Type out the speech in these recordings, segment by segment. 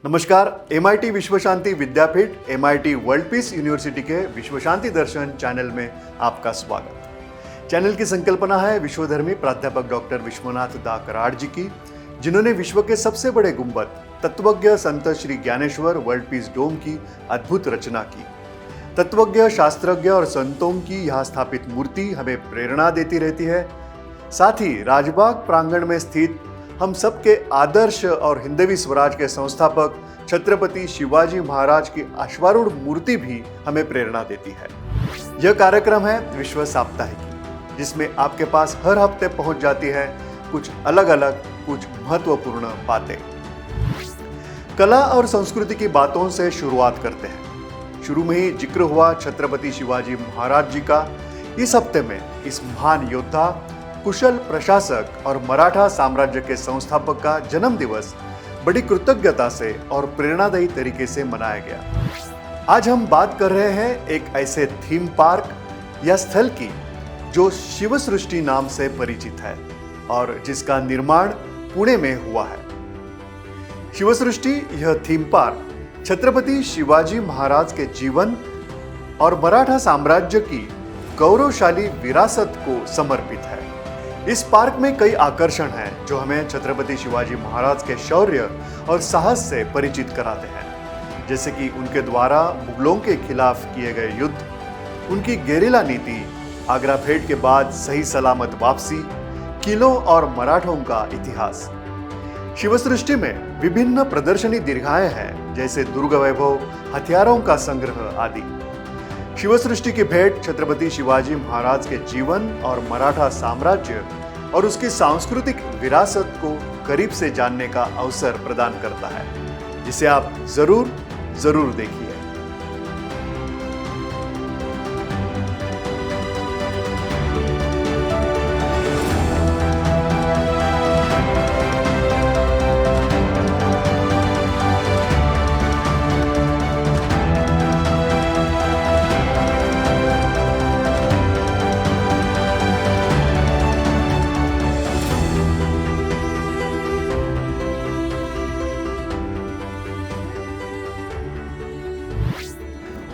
नमस्कार। MIT विश्व शांति विद्यापीठ MIT world peace university के विश्व शांति दर्शन चैनल में आपका स्वागत। चैनल की संकल्पना है विश्वधर्मी प्राध्यापक डॉक्टर विश्वनाथ दा कराड़ जी की, जिन्होंने विश्व के सबसे बड़े गुंबद तत्वज्ञ संत श्री ज्ञानेश्वर वर्ल्ड पीस डोम की अद्भुत रचना की। तत्वज्ञ, शास्त्रज्ञ और संतों की यहाँ स्थापित मूर्ति हमें प्रेरणा देती रहती है। साथ ही राजबाग प्रांगण में स्थित हम सबके आदर्श और हिंदवी स्वराज के संस्थापक छत्रपति शिवाजी महाराज की अश्वारूढ़ मूर्ति भी हमें प्रेरणा देती है। यह कार्यक्रम है विश्व साप्ताहिकी, जिसमें आपके पास हर हफ्ते पहुंच जाती है कुछ अलग अलग, कुछ महत्वपूर्ण बातें। कला और संस्कृति की बातों से शुरुआत करते हैं। शुरू में ही जिक्र हुआ छत्रपति शिवाजी महाराज जी का। इस हफ्ते में इस महान योद्धा, कुशल प्रशासक और मराठा साम्राज्य के संस्थापक का जन्म दिवस बड़ी कृतज्ञता से और प्रेरणादायी तरीके से मनाया गया। आज हम बात कर रहे हैं एक ऐसे थीम पार्क या स्थल की जो शिव सृष्टि नाम से परिचित है और जिसका निर्माण पुणे में हुआ है। शिव सृष्टि यह थीम पार्क छत्रपति शिवाजी महाराज के जीवन और मराठा साम्राज्य की गौरवशाली विरासत को समर्पित है। इस पार्क में कई आकर्षण हैं जो हमें छत्रपति शिवाजी महाराज के शौर्य और साहस से परिचित कराते हैं, जैसे कि उनके द्वारा मुगलों के खिलाफ किए गए युद्ध, उनकी गेरिला नीति, आगरा भेंट के बाद सही सलामत वापसी, किलों और मराठों का इतिहास। शिव सृष्टि में विभिन्न प्रदर्शनी दीर्घाएं हैं, जैसे दुर्ग वैभव, हथियारों का संग्रह आदि। शिव सृष्टि की भेंट छत्रपति शिवाजी महाराज के जीवन और मराठा साम्राज्य और उसकी सांस्कृतिक विरासत को करीब से जानने का अवसर प्रदान करता है, जिसे आप जरूर देखिए।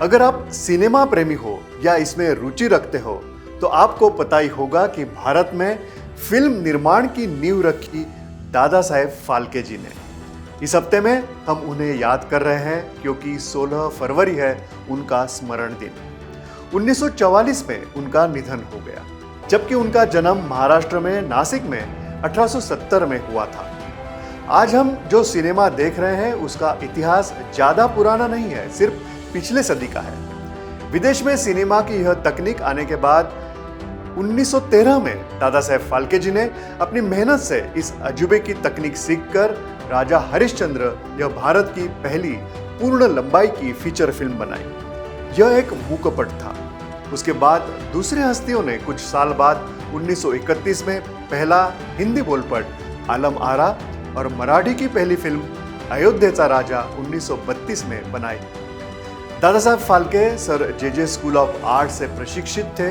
अगर आप सिनेमा प्रेमी हो या इसमें रुचि रखते हो तो आपको पता ही होगा कि भारत में फिल्म निर्माण की नींव रखी दादा साहेब फाल्के जी ने। इस हफ्ते में हम उन्हें याद कर रहे हैं क्योंकि 16 फरवरी है उनका स्मरण दिन। 1944 में उनका निधन हो गया, जबकि उनका जन्म महाराष्ट्र में नासिक में 1870 में हुआ था। आज हम जो सिनेमा देख रहे हैं उसका इतिहास ज्यादा पुराना नहीं है, सिर्फ पिछले सदी का है। विदेश में सिनेमा की यह तकनीक आने के बाद 1913 में दादा साहेब फाल्के जी ने अपनी मेहनत से इस अजूबे की तकनीक सीखकर राजा हरिश्चंद्र यह भारत की पहली पूर्ण लंबाई की फीचर फिल्म बनाई। यह एक मूकपट था। उसके बाद दूसरे हस्तियों ने कुछ साल बाद 1931 में पहला हिंदी बोलपट आलम आरा और मराठी की पहली फिल्म अयोध्येचा राजा 1932 में बनाई। Dada Saheb Phalke Sir J School of Art से प्रशिक्षित थे।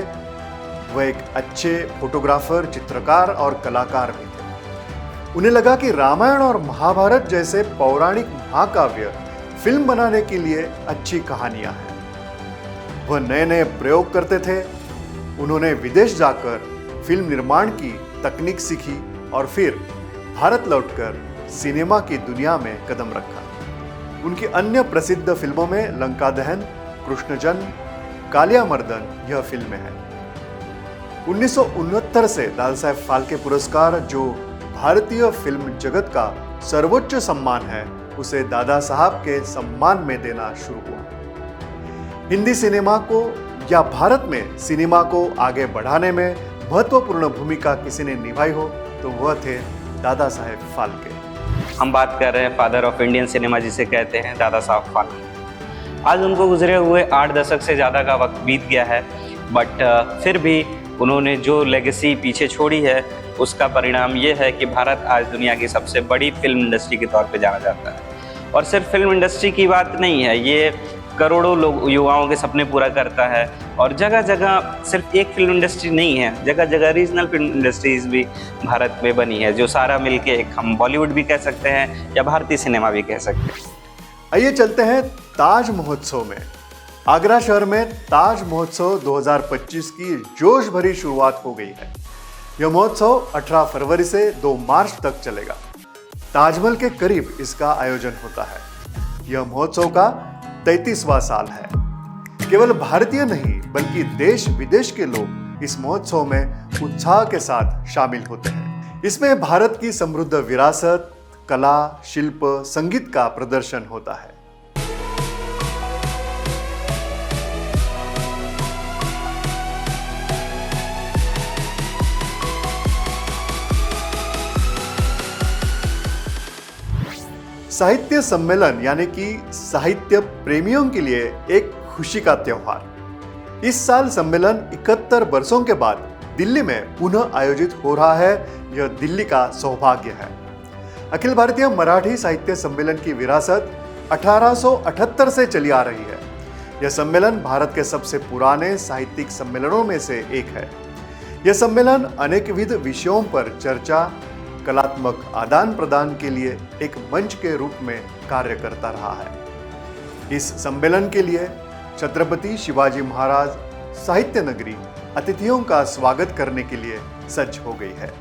वह एक अच्छे फोटोग्राफर, चित्रकार और कलाकार भी थे। उन्हें लगा कि रामायण और महाभारत जैसे पौराणिक महाकाव्य फिल्म बनाने के लिए अच्छी कहानियां हैं। वह नए नए प्रयोग करते थे। उन्होंने विदेश जाकर फिल्म निर्माण की तकनीक सीखी और फिर भारत लौटकर सिनेमा की दुनिया में कदम रखा। उनकी अन्य प्रसिद्ध फिल्मों में लंका दहन, कृष्ण जन्म, कालिया मर्दन यह फिल्में हैं। 1969 से दादा साहेब फाल्के पुरस्कार, जो भारतीय फिल्म जगत का सर्वोच्च सम्मान है, उसे दादा साहब के सम्मान में देना शुरू हुआ। हिंदी सिनेमा को या भारत में सिनेमा को आगे बढ़ाने में महत्वपूर्ण भूमिका किसी ने निभाई हो तो वह थे दादा साहेब फाल्के। हम बात कर रहे हैं फादर ऑफ इंडियन सिनेमा जिसे कहते हैं दादा साहब फाल्के। आज उनको गुजरे हुए 8 दशक से ज़्यादा का वक्त बीत गया है, बट फिर भी उन्होंने जो लेगेसी पीछे छोड़ी है उसका परिणाम ये है कि भारत आज दुनिया की सबसे बड़ी फिल्म इंडस्ट्री के तौर पे जाना जाता है। और सिर्फ फिल्म इंडस्ट्री की बात नहीं है, ये करोड़ों लोग युवाओं के सपने पूरा करता है। और जगह जगह सिर्फ एक फिल्म इंडस्ट्री नहीं है, जगह जगह रीजनल फिल्म इंडस्ट्रीज भी भारत में बनी है, जो सारा मिलके एक हम बॉलीवुड भी कह सकते हैं या भारतीय सिनेमा भी कह सकते हैं। आइए चलते हैं ताज महोत्सव में। आगरा शहर में ताज महोत्सव 2025 की जोश भरी शुरुआत हो गई है। यह महोत्सव 18 फरवरी से 2 मार्च तक चलेगा। ताजमहल के करीब इसका आयोजन होता है। यह महोत्सव का 33वां साल है। केवल भारतीय नहीं बल्कि देश विदेश के लोग इस महोत्सव में उत्साह के साथ शामिल होते हैं। इसमें भारत की समृद्ध विरासत, कला, शिल्प, संगीत का प्रदर्शन होता है। साहित्य सम्मेलन यानी कि साहित्य प्रेमियों के लिए एक खुशी का त्योहार। इस साल सम्मेलन 71 वर्षों के बाद दिल्ली में पुनः आयोजित हो रहा है। यह दिल्ली का सौभाग्य है। अखिल भारतीय मराठी साहित्य सम्मेलन की विरासत 1878 से चली आ रही है। यह सम्मेलन भारत के सबसे पुराने साहित्यिक सम्मेलनों में से एक है। यह सम्मेलन अनेकविध विषयों पर चर्चा, कलात्मक आदान प्रदान के लिए एक मंच के रूप में कार्य करता रहा है। इस सम्मेलन के लिए छत्रपति शिवाजी महाराज साहित्य नगरी अतिथियों का स्वागत करने के लिए सज्ज हो गई है।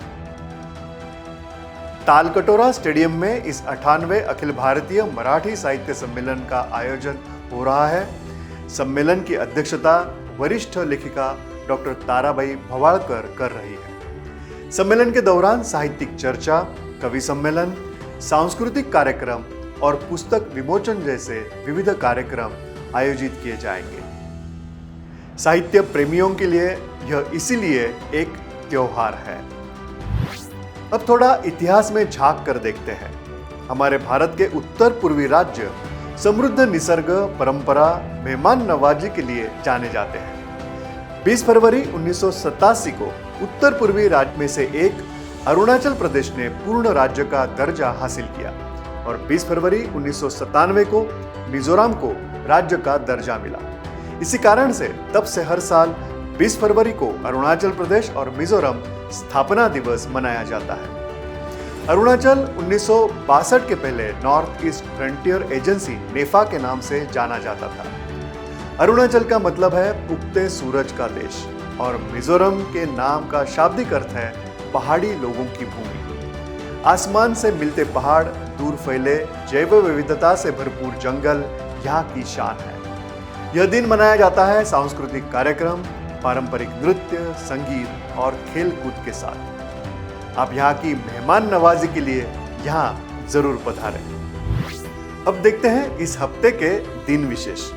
तालकटोरा स्टेडियम में इस 98वें अखिल भारतीय मराठी साहित्य सम्मेलन का आयोजन हो रहा है। सम्मेलन की अध्यक्षता वरिष्ठ लेखिका डॉक्टर ताराबाई भवाळकर कर रही है। सम्मेलन के दौरान साहित्यिक चर्चा, कवि सम्मेलन, सांस्कृतिक कार्यक्रम और पुस्तक विमोचन जैसे विविध कार्यक्रम आयोजित किए जाएंगे। साहित्य प्रेमियों के लिए यह इसीलिए एक त्योहार है। अब थोड़ा इतिहास में झांक कर देखते हैं। हमारे भारत के उत्तर पूर्वी राज्य समृद्ध निसर्ग, परंपरा, मेहमान नवाजी के लिए जाने जाते हैं। 20 फरवरी 1987 को उत्तर पूर्वी राज्य में से एक अरुणाचल प्रदेश ने पूर्ण राज्य का दर्जा हासिल किया और 20 फरवरी 1997 को मिजोरम को राज्य का दर्जा मिला। इसी कारण से तब से हर साल 20 फरवरी को अरुणाचल प्रदेश और मिजोरम स्थापना दिवस मनाया जाता है। अरुणाचल 1962 के पहले नॉर्थ ईस्ट फ्रंटियर एजेंसी नेफा के नाम से जाना जाता था। अरुणाचल का मतलब है उगते सूरज का देश और मिजोरम के नाम का शाब्दिक अर्थ है पहाड़ी लोगों की भूमि। आसमान से मिलते पहाड़, दूर फैले जैव विविधता से भरपूर जंगल यहाँ की शान है। यह दिन मनाया जाता है सांस्कृतिक कार्यक्रम, पारंपरिक नृत्य, संगीत और खेल कूद के साथ। आप यहाँ की मेहमान नवाजी के लिए यहाँ जरूर पधारें। अब देखते हैं इस हफ्ते के दिन विशेष।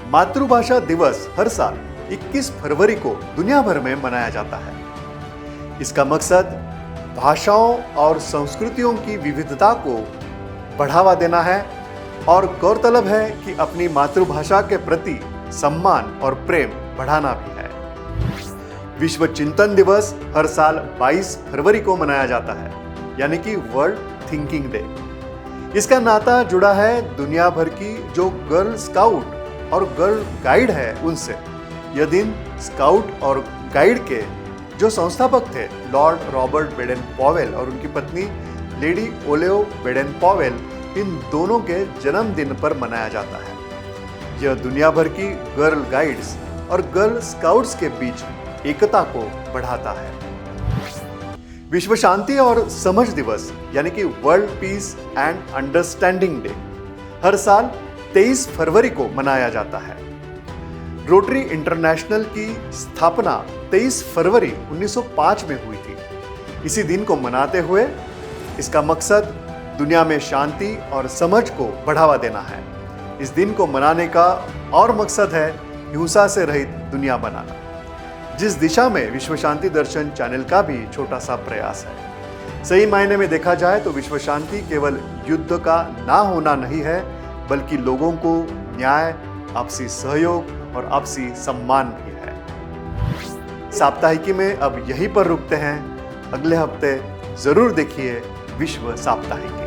मातृभाषा दिवस हर साल 21 फरवरी को दुनिया भर में मनाया जाता है। इसका मकसद भाषाओं और संस्कृतियों की विविधता को बढ़ावा देना है और गौरतलब है कि अपनी मातृभाषा के प्रति सम्मान और प्रेम बढ़ाना भी है। विश्व चिंतन दिवस हर साल 22 फरवरी को मनाया जाता है, यानी कि वर्ल्ड थिंकिंग डे। इसका नाता जुड़ा है दुनिया भर की जो गर्ल स्काउट और गर्ल गाइड है उनसे। यह दिन स्काउट और गाइड के जो संस्थापक थे लॉर्ड रॉबर्ट बेडन पॉवेल और उनकी पत्नी लेडी ओलेओ बेडन पॉवेल, इन दोनों के जन्मदिन पर मनाया जाता है। यह दुनिया भर की गर्ल गाइड्स और गर्ल स्काउट्स के बीच एकता को बढ़ाता है। विश्व शांति और समझ दिवस यानी कि world peace and understanding day हर साल 23 फरवरी को मनाया जाता है। रोटरी इंटरनेशनल की स्थापना 23 फरवरी 1905 में हुई थी। इसी दिन को मनाते हुए इसका मकसद दुनिया में शांति और समझ को बढ़ावा देना है। इस दिन को मनाने का और मकसद है हिंसा से रहित दुनिया बनाना, जिस दिशा में विश्व शांति दर्शन चैनल का भी छोटा सा प्रयास है। सही मायने में देखा जाए तो विश्व शांति केवल युद्ध का ना होना नहीं है, बल्कि लोगों को न्याय, आपसी सहयोग और आपसी सम्मान भी है। साप्ताहिकी में अब यहीं पर रुकते हैं। अगले हफ्ते जरूर देखिए विश्व साप्ताहिकी।